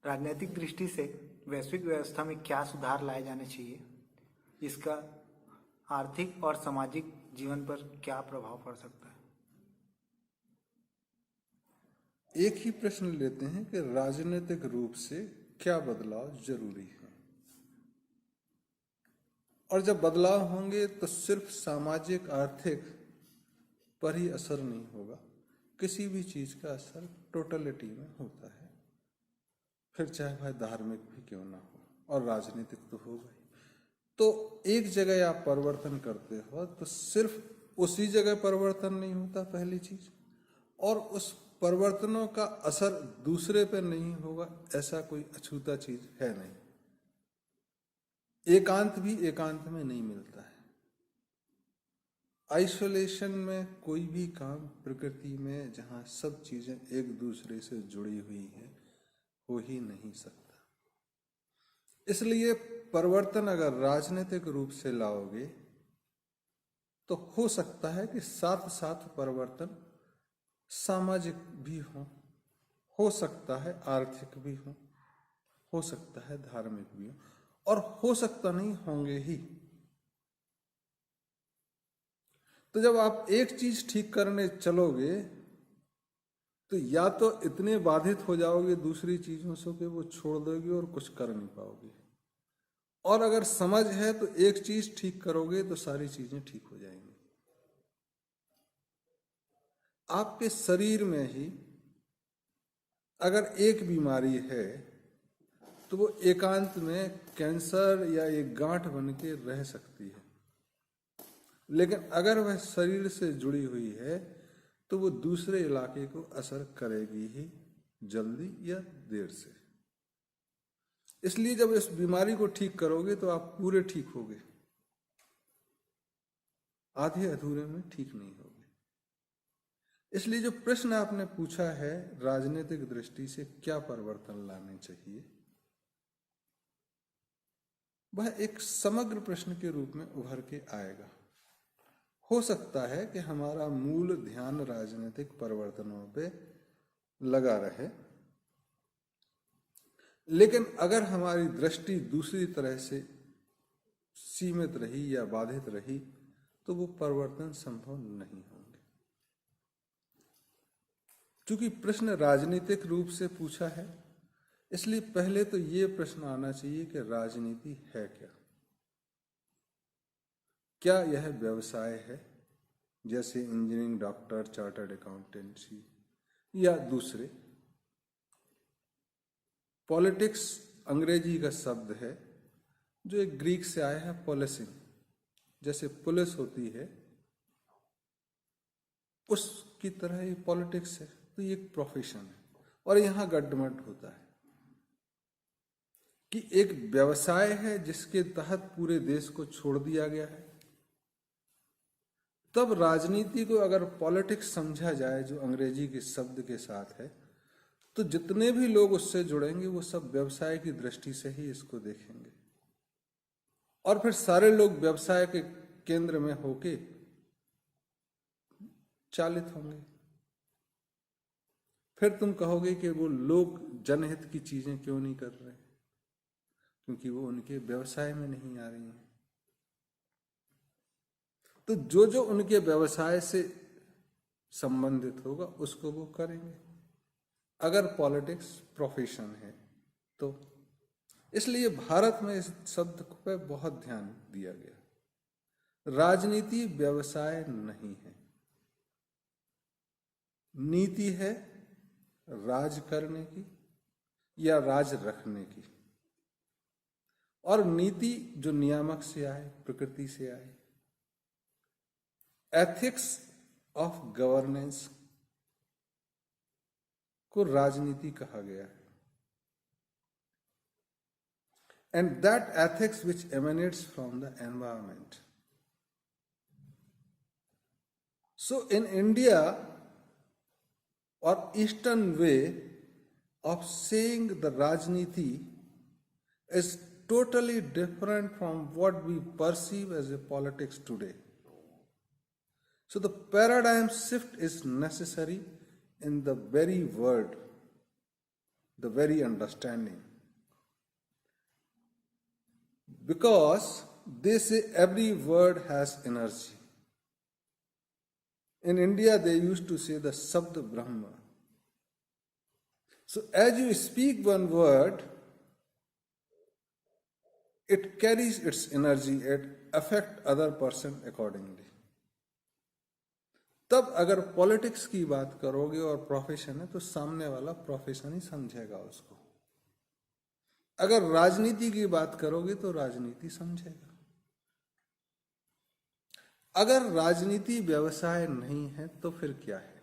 राजनीतिक दृष्टि से वैश्विक व्यवस्था में क्या सुधार लाए जाने चाहिए, इसका आर्थिक और सामाजिक जीवन पर क्या प्रभाव पड़ सकता है। एक ही प्रश्न लेते हैं कि राजनीतिक रूप से क्या बदलाव जरूरी है, और जब बदलाव होंगे तो सिर्फ सामाजिक आर्थिक पर ही असर नहीं होगा, किसी भी चीज का असर टोटलिटी में होता है, फिर चाहे वह धार्मिक भी क्यों ना हो, और राजनीतिक तो होगा ही। तो एक जगह आप परिवर्तन करते हो तो सिर्फ उसी जगह परिवर्तन नहीं होता पहली चीज, और उस परिवर्तनों का असर दूसरे पे नहीं होगा, ऐसा कोई अछूता चीज है नहीं। एकांत भी एकांत में नहीं मिलता है। आइसोलेशन में कोई भी काम प्रकृति में जहां सब चीजें एक दूसरे से जुड़ी हुई हैं हो ही नहीं सकता। इसलिए परिवर्तन अगर राजनीतिक रूप से लाओगे तो हो सकता है कि साथ साथ परिवर्तन सामाजिक भी हो सकता है आर्थिक भी हो सकता है धार्मिक भी हो, और हो सकता नहीं होंगे ही। तो जब आप एक चीज ठीक करने चलोगे तो या तो इतने बाधित हो जाओगे दूसरी चीजों से कि वो छोड़ दोगे और कुछ कर नहीं पाओगे, और अगर समझ है तो एक चीज ठीक करोगे तो सारी चीजें ठीक हो जाएंगी। आपके शरीर में ही अगर एक बीमारी है तो वो एकांत में कैंसर या एक गांठ बन के रह सकती है, लेकिन अगर वह शरीर से जुड़ी हुई है तो वो दूसरे इलाके को असर करेगी ही, जल्दी या देर से। इसलिए जब इस बीमारी को ठीक करोगे तो आप पूरे ठीक होगे, आधे अधूरे में ठीक नहीं होगे। इसलिए जो प्रश्न आपने पूछा है राजनीतिक दृष्टि से क्या परिवर्तन लाने चाहिए, वह एक समग्र प्रश्न के रूप में उभर के आएगा। हो सकता है कि हमारा मूल ध्यान राजनीतिक परिवर्तनों पे लगा रहे, लेकिन अगर हमारी दृष्टि दूसरी तरह से सीमित रही या बाधित रही तो वो परिवर्तन संभव नहीं होंगे। क्योंकि प्रश्न राजनीतिक रूप से पूछा है, इसलिए पहले तो ये प्रश्न आना चाहिए कि राजनीति है क्या। क्या यह व्यवसाय है जैसे इंजीनियरिंग, डॉक्टर, चार्टर्ड अकाउंटेंसी या दूसरे? पॉलिटिक्स अंग्रेजी का शब्द है जो एक ग्रीक से आया है, पॉलिसिंग, जैसे पुलिस होती है उसकी तरह ये पॉलिटिक्स है। तो ये एक प्रोफेशन है, और यहां गड्ढमड होता है कि एक व्यवसाय है जिसके तहत पूरे देश को छोड़ दिया गया है। तब राजनीति को अगर पॉलिटिक्स समझा जाए जो अंग्रेजी के शब्द के साथ है, तो जितने भी लोग उससे जुड़ेंगे वो सब व्यवसाय की दृष्टि से ही इसको देखेंगे, और फिर सारे लोग व्यवसाय के केंद्र में होके चालित होंगे। फिर तुम कहोगे कि वो लोग जनहित की चीजें क्यों नहीं कर रहे, क्योंकि वो उनके व्यवसाय में नहीं आ रही हैं। तो जो जो उनके व्यवसाय से संबंधित होगा उसको वो करेंगे, अगर पॉलिटिक्स प्रोफेशन है तो। इसलिए भारत में इस शब्द पर बहुत ध्यान दिया गया। राजनीति व्यवसाय नहीं है, नीति है राज करने की या राज रखने की, और नीति जो नियामक से आए, प्रकृति से आए। एथिक्स ऑफ गवर्नेंस को राजनीति कहा गया है, and that ethics which emanates from the environment. So in India, or Eastern way of saying the Rajniti is totally different from what we perceive as a politics today. So the paradigm shift is necessary in the very word the very understanding. Because they say every word has energy. In India, they used to say the Sabda Brahma. So as you speak one word, it carries its energy, it affects other person accordingly. तब अगर politics की बात करोगे और profession है तो सामने वाला प्रोफेशन ही समझेगा उसको. अगर राजनीति की बात करोगे तो राजनीति समझेगा. अगर राजनीति व्यवसाय नहीं है तो फिर क्या है?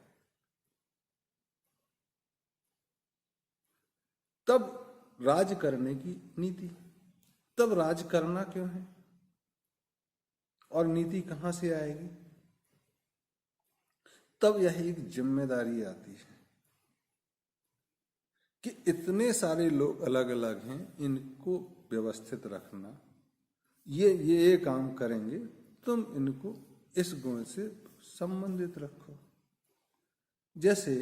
तब राज करने की नीति. तब राज करना क्यों है और नीति कहां से आएगी? तब यह एक जिम्मेदारी आती है कि इतने सारे लोग अलग अलग हैं, इनको व्यवस्थित रखना. ये काम करेंगे, तुम इनको इस गुण से संबंधित रखो. जैसे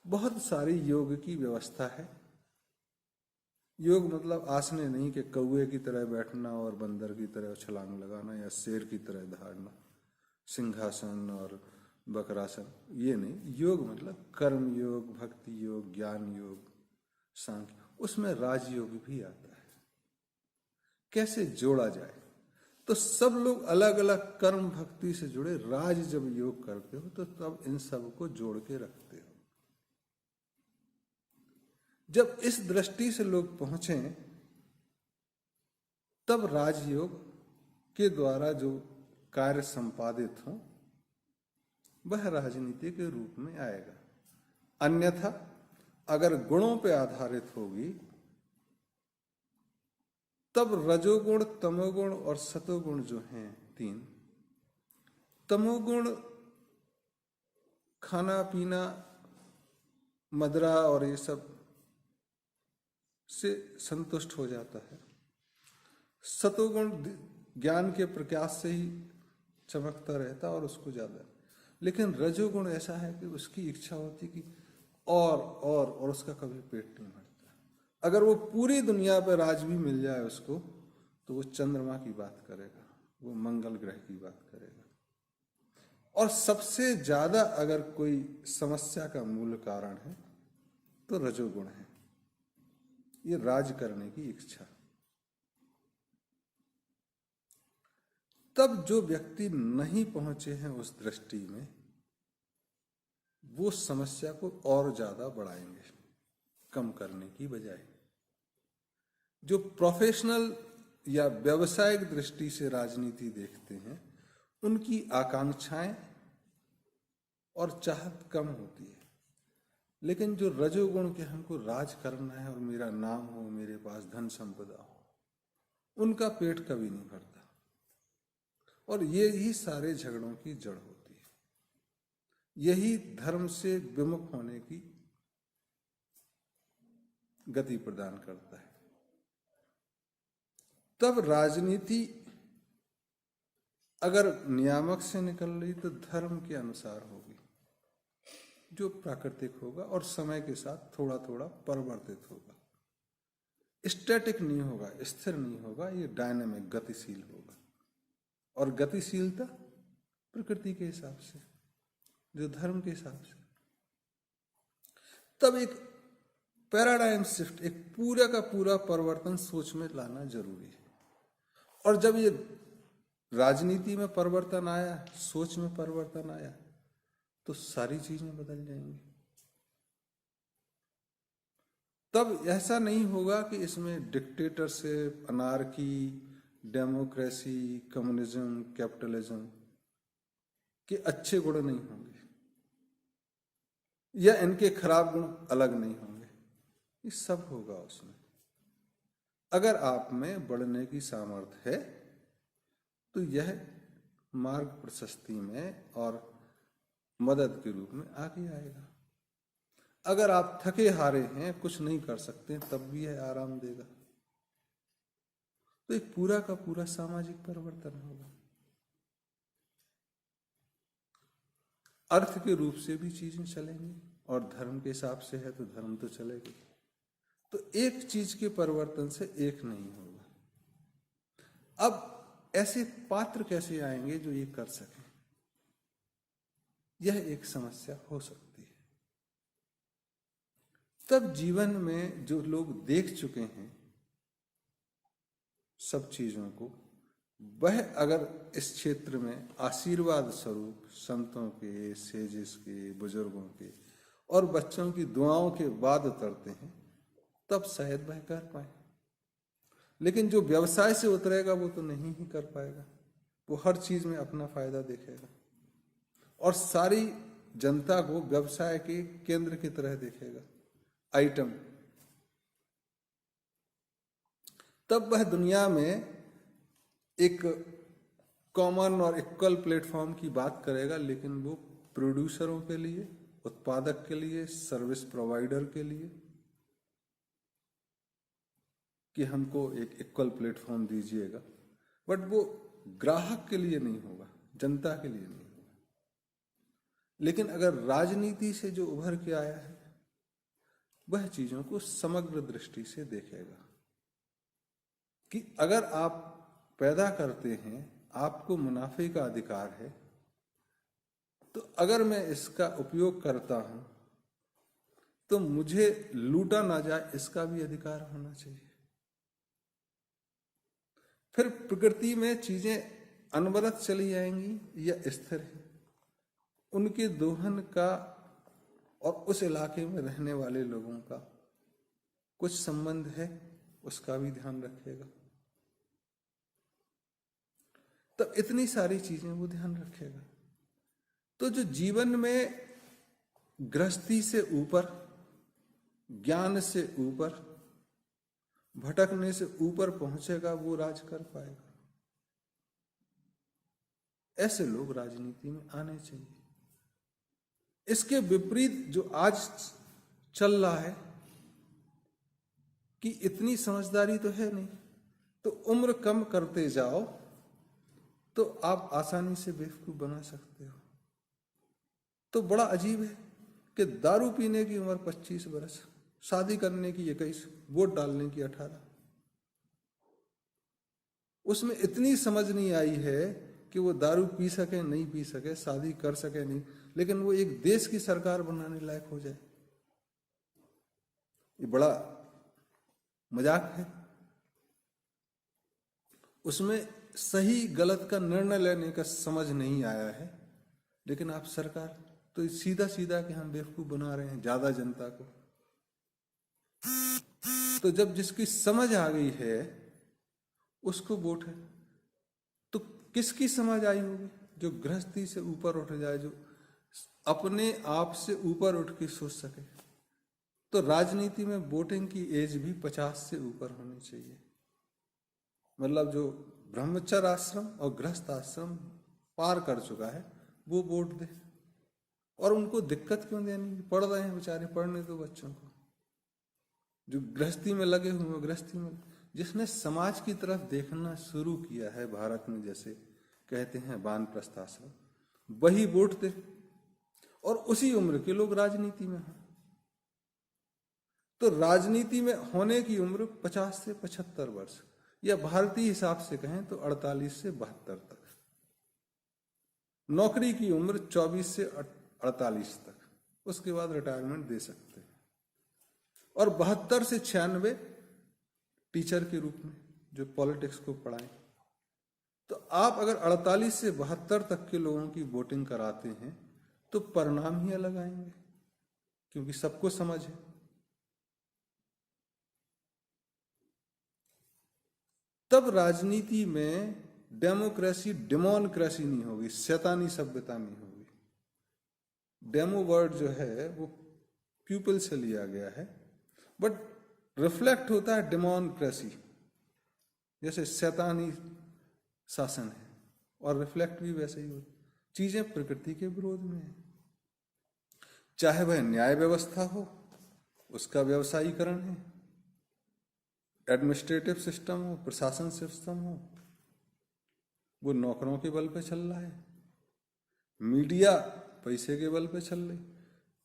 बहुत सारी योग की व्यवस्था है. योग मतलब आसने नहीं कि कौवे की तरह बैठना और बंदर की तरह छलांग लगाना या शेर की तरह दहाड़ना, सिंहासन और बकरासन. ये नहीं. योग मतलब कर्म योग, भक्ति योग, ज्ञान योग, सांख्य. उसमें राजयोग भी आता है. कैसे जोड़ा जाए? तो सब लोग अलग अलग कर्म भक्ति से जुड़े. राज जब योग करते हो तो तब इन सब को जोड़ के रखते हो. जब इस दृष्टि से लोग पहुंचे तब राजयोग के द्वारा जो कार्य संपादित हो वह राजनीति के रूप में आएगा. अन्यथा अगर गुणों पर आधारित होगी तब रजोगुण, तमोगुण और सतोगुण जो हैं तीन. तमोगुण खाना पीना, मदिरा और ये सब से संतुष्ट हो जाता है. सतोगुण ज्ञान के प्रकाश से ही चमकता रहता और उसको ज्यादा. लेकिन रजोगुण ऐसा है कि उसकी इच्छा होती कि और उसका कभी पेट नहीं भरता. अगर वो पूरी दुनिया पर राज भी मिल जाए उसको तो वो चंद्रमा की बात करेगा, वो मंगल ग्रह की बात करेगा. और सबसे ज्यादा अगर कोई समस्या का मूल कारण है तो रजोगुण है. ये राज करने की इच्छा. तब जो व्यक्ति नहीं पहुंचे हैं उस दृष्टि में वो समस्या को और ज्यादा बढ़ाएंगे कम करने की बजाय. जो प्रोफेशनल या व्यावसायिक दृष्टि से राजनीति देखते हैं उनकी आकांक्षाएं और चाहत कम होती है. लेकिन जो रजोगुण के हमको राज करना है और मेरा नाम हो, मेरे पास धन संपदा हो, उनका पेट कभी नहीं भरता. और ये ही सारे झगड़ों की जड़ होती है. यही धर्म से विमुख होने की गति प्रदान करता है. तब राजनीति अगर नियामक से निकल रही तो धर्म के अनुसार होगी, जो प्राकृतिक होगा और समय के साथ थोड़ा थोड़ा परिवर्तित होगा. स्टैटिक नहीं होगा, स्थिर नहीं होगा. ये डायनामिक, गतिशील होगा. और गतिशीलता प्रकृति के हिसाब से, जो धर्म के हिसाब से. तब एक पैराडाइम शिफ्ट, एक पूरा का पूरा परिवर्तन सोच में लाना जरूरी है. और जब ये राजनीति में परिवर्तन आया, सोच में परिवर्तन आया, तो सारी चीजें बदल जाएंगी. तब ऐसा नहीं होगा कि इसमें dictatorship, anarchy, democracy, communism, capitalism के अच्छे गुण नहीं होंगे या इनके खराब गुण अलग नहीं होंगे. ये सब होगा उसमें. अगर आप में बढ़ने की सामर्थ्य है तो यह मार्ग प्रशस्ति में और मदद के रूप में आगे आएगा. अगर आप थके हारे हैं, कुछ नहीं कर सकते, तब भी यह आराम देगा. तो एक पूरा का पूरा सामाजिक परिवर्तन होगा. अर्थ के रूप से भी चीजें चलेंगी और धर्म के हिसाब से है तो धर्म तो चलेगी। तो एक चीज के परिवर्तन से एक नहीं होगा। अब ऐसे पात्र कैसे आएंगे जो ये कर सकें? यह एक समस्या हो सकती है। तब जीवन में जो लोग देख चुके हैं सब चीजों को, वह अगर इस क्षेत्र में आशीर्वाद स्वरूप संतों के, सेजिस के, बुजुर्गों के और बच्चों की दुआओं के बाद उतरते हैं, तब शायद वह कर पाए। लेकिन जो व्यवसाय से उतरेगा वो तो नहीं ही कर पाएगा। वो हर चीज में अपना फायदा देखेगा और सारी जनता को व्यवसाय के केंद्र की तरह देखेगा, आइटम। तब वह दुनिया में एक कॉमन और इक्वल प्लेटफॉर्म की बात करेगा, लेकिन वो प्रोड्यूसरों के लिए, उत्पादक के लिए, सर्विस प्रोवाइडर के लिए कि हमको एक इक्वल प्लेटफॉर्म दीजिएगा, बट वो ग्राहक के लिए नहीं होगा, जनता के लिए नहीं होगा। लेकिन अगर राजनीति से जो उभर के आया है वह चीजों को समग्र दृष्टि से देखेगा कि अगर आप पैदा करते हैं, आपको मुनाफे का अधिकार है, तो अगर मैं इसका उपयोग करता हूं तो मुझे लूटा ना जाए इसका भी अधिकार होना चाहिए। फिर प्रकृति में चीजें अनवरत चली जाएंगी या स्थिर है, उनके दोहन का और उस इलाके में रहने वाले लोगों का कुछ संबंध है, उसका भी ध्यान रखेगा। तब इतनी सारी चीजें वो ध्यान रखेगा। तो जो जीवन में गृहस्थी से ऊपर, ज्ञान से ऊपर, भटकने से ऊपर पहुंचेगा वो राज कर पाएगा। ऐसे लोग राजनीति में आने चाहिए। इसके विपरीत जो आज चल रहा है कि इतनी समझदारी तो है नहीं, तो उम्र कम करते जाओ तो आप आसानी से बेवकूफ बना सकते हो। तो बड़ा अजीब है कि दारू पीने की उम्र 25 वर्ष, शादी करने की 21, वोट डालने की 18। उसमें इतनी समझ नहीं आई है कि वो दारू पी सके नहीं पी सके, शादी कर सके नहीं, लेकिन वो एक देश की सरकार बनाने लायक हो जाए। ये बड़ा मजाक है। उसमें सही गलत का निर्णय लेने का समझ नहीं आया है। लेकिन आप सरकार तो सीधा सीधा कि हम बेवकूफ बना रहे हैं ज्यादा जनता को। तो जब जिसकी समझ आ गई है उसको वोट है। तो किसकी समझ आई होगी? जो गृहस्थी से ऊपर उठ जाए, जो अपने आप से ऊपर उठ के सोच सके। तो राजनीति में वोटिंग की एज भी 50 से ऊपर होनी चाहिए। मतलब जो ब्रह्मचर्य आश्रम और गृहस्थ आश्रम पार कर चुका है वो वोट दे। और उनको दिक्कत क्यों देनी? पढ़ रहे हैं बेचारे, पढ़ने दो बच्चों को। जो गृहस्थी में लगे हुए, गृहस्थी में जिसने समाज की तरफ देखना शुरू किया है भारत में, जैसे कहते हैं वानप्रस्थ आश्रम, वही वोट दे। और उसी उम्र के लोग राजनीति में हैं। तो राजनीति में होने की उम्र 50 से 75 वर्ष, या भारतीय हिसाब से कहें तो 48 से 72 तक। नौकरी की उम्र 24 से 48 तक, उसके बाद रिटायरमेंट दे सकते हैं। और 72 से 96 टीचर के रूप में जो पॉलिटिक्स को पढ़ाएं। तो आप अगर 48 से 72 तक के लोगों की वोटिंग कराते हैं तो परिणाम ही अलग आएंगे, क्योंकि सबको समझ है। तब राजनीति में डेमोक्रेसी डेमोक्रेसी नहीं होगी, शैतानी सभ्यता नहीं होगी। डेमो वर्ड जो है वो पीपल से लिया गया है, बट रिफ्लेक्ट होता है डेमोक्रेसी, जैसे शैतानी शासन है, और रिफ्लेक्ट भी वैसे ही होता। चीजें प्रकृति के विरोध में है। चाहे वह न्याय व्यवस्था हो, उसका व्यवसायीकरण है, एडमिनिस्ट्रेटिव सिस्टम हो, प्रशासन सिस्टम हो, वो नौकरों के बल पे चल रहा है। मीडिया पैसे के बल पे चल रही।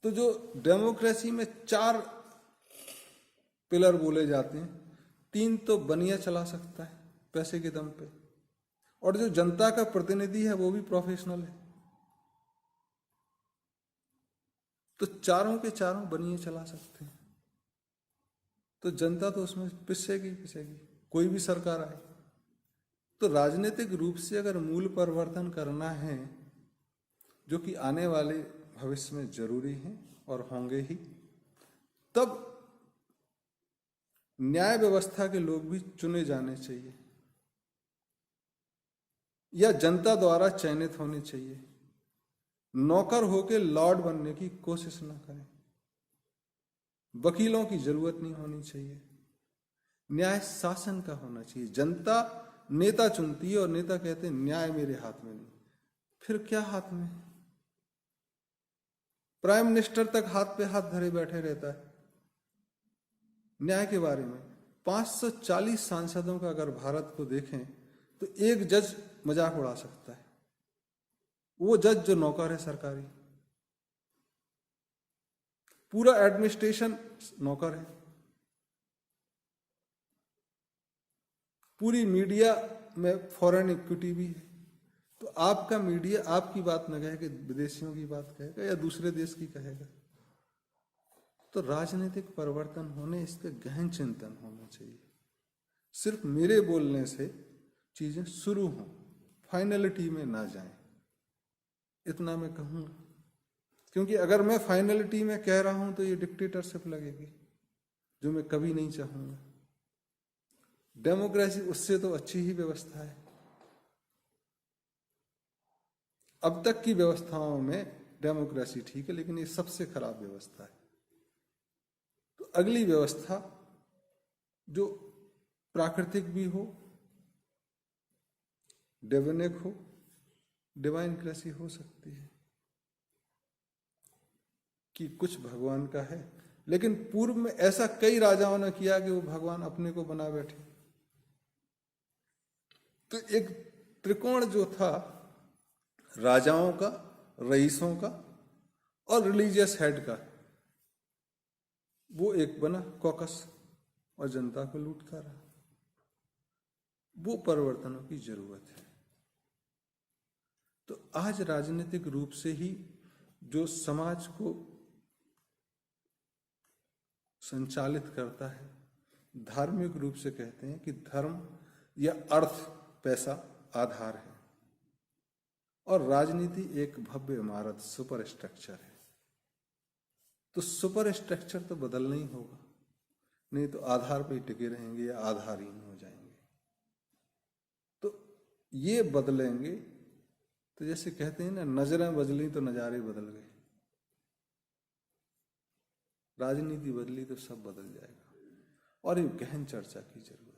तो जो डेमोक्रेसी में 4 पिलर बोले जाते हैं, 3 तो बनिया चला सकता है पैसे के दम पे, और जो जनता का प्रतिनिधि है वो भी प्रोफेशनल है। तो चारों के चारों बनिए चला सकते हैं। तो जनता तो उसमें पिसेगी, कोई भी सरकार आए। तो राजनीतिक रूप से अगर मूल परिवर्तन करना है, जो कि आने वाले भविष्य में जरूरी है और होंगे ही, तब न्याय व्यवस्था के लोग भी चुने जाने चाहिए या जनता द्वारा चयनित होने चाहिए। नौकर होके लॉर्ड बनने की कोशिश ना करें। वकीलों की जरूरत नहीं होनी चाहिए। न्याय शासन का होना चाहिए। जनता नेता चुनती है और नेता कहते हैं न्याय मेरे हाथ में नहीं। फिर क्या हाथ में? प्राइम मिनिस्टर तक हाथ पे हाथ धरे बैठे रहता है न्याय के बारे में। 540 सांसदों का अगर भारत को देखें तो एक जज मजाक उड़ा सकता है, वो जज जो नौकर है सरकारी। पूरा एडमिनिस्ट्रेशन नौकर है। पूरी मीडिया में फॉरेन इक्विटी भी है। तो आपका मीडिया आपकी बात न कहेगा, विदेशियों की बात कहेगा या दूसरे देश की कहेगा। तो राजनीतिक परिवर्तन होने, इस पे गहन चिंतन होना चाहिए। सिर्फ मेरे बोलने से चीजें शुरू हों, फाइनलिटी में ना जाएं, इतना मैं कहूंगा। क्योंकि अगर मैं फाइनलिटी में कह रहा हूं तो ये डिक्टेटरशिप लगेगी, जो मैं कभी नहीं चाहूंगा। डेमोक्रेसी उससे तो अच्छी ही व्यवस्था है। अब तक की व्यवस्थाओं में डेमोक्रेसी ठीक है, लेकिन ये सबसे खराब व्यवस्था है। तो अगली व्यवस्था जो प्राकृतिक भी हो, डेवनिक हो, डिवाइनक्रेसी हो सकती है कि कुछ भगवान का है। लेकिन पूर्व में ऐसा कई राजाओं ने किया कि वो भगवान अपने को बना बैठे। तो एक त्रिकोण जो था राजाओं का, रईसों का और रिलीजियस हेड का, वो एक बना कॉकस और जनता को लूटता रहा। वो परिवर्तनों की जरूरत है। तो आज राजनीतिक रूप से ही जो समाज को संचालित करता है, धार्मिक रूप से कहते हैं कि धर्म या अर्थ, पैसा आधार है और राजनीति एक भव्य इमारत, सुपर स्ट्रक्चर है। तो सुपर स्ट्रक्चर तो बदलना ही होगा, नहीं तो आधार पे ही टिके रहेंगे या आधारहीन हो जाएंगे। तो ये बदलेंगे तो जैसे कहते हैं ना, नजरें बदली तो नजारे बदल गए। राजनीति बदली तो सब बदल जाएगा और ये गहन चर्चा की जरूरत है।